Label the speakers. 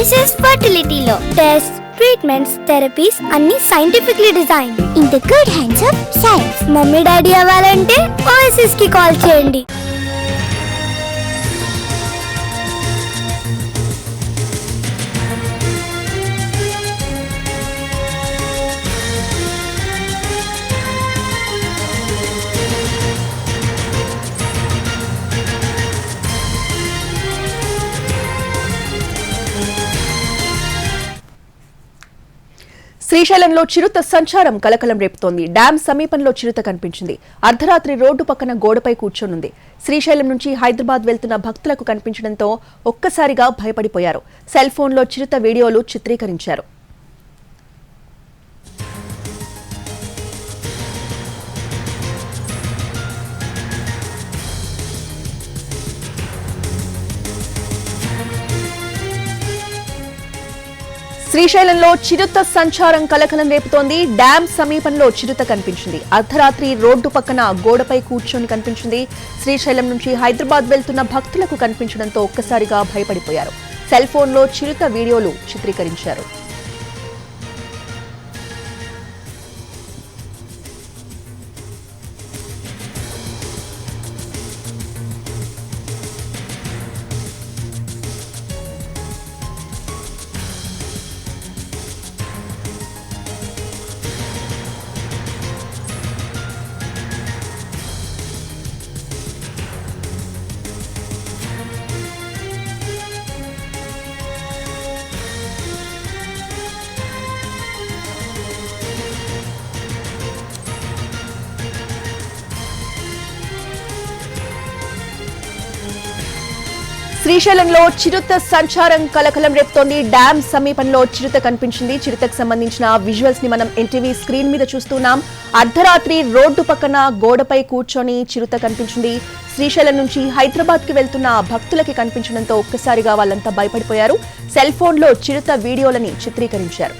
Speaker 1: OSS ఫర్టిలిటీలో test treatments therapies అన్ని scientifically design in the good hands of science. Mummy daddy అవ్వాలంటే OSS కి call చేయండి.
Speaker 2: శ్రీశైలంలో చిరుత సంచారం కలకలం రేపుతోంది. డ్యాం సమీపంలో చిరుత కనిపించింది. అర్ధరాత్రి రోడ్డు పక్కన గోడపై కూర్చొనుంది. శ్రీశైలం నుంచి హైదరాబాద్ వెళ్తున్న భక్తులకు కనిపించడంతో ఒక్కసారిగా భయపడిపోయారు. సెల్ ఫోన్లో చిరుత వీడియోలు చిత్రీకరించారు. శ్రీశైలంలో చిరుత సంచారం కలకలం రేపుతోంది. డ్యాం సమీపంలో చిరుత కనిపించింది. అర్ధరాత్రి రోడ్డు పక్కన గోడపై కూర్చొని కనిపించింది. శ్రీశైలం నుంచి హైదరాబాద్ వెళ్తున్న భక్తులకు కనిపించడంతో ఒక్కసారిగా భయపడిపోయారు. సెల్ ఫోన్లో చిరుత వీడియోలు చిత్రీకరించారు. శ్రీశైలంలో చిరుత సంచారం కలకలం రేపుతోంది. డ్యాం సమీపంలో చిరుత కనిపించింది. చిరుతకు సంబంధించిన విజువల్స్ ని మనం ఎన్టీవీ స్క్రీన్ మీద చూస్తున్నాం. అర్ధరాత్రి రోడ్డు పక్కన గోడపై కూర్చొని చిరుత కనిపించింది. శ్రీశైలం నుంచి హైదరాబాద్ కి వెళ్తున్న భక్తులకి కనిపించడంతో ఒక్కసారిగా వాళ్ళంతా భయపడిపోయారు. సెల్ ఫోన్లో చిరుత వీడియోలని చిత్రీకరించారు.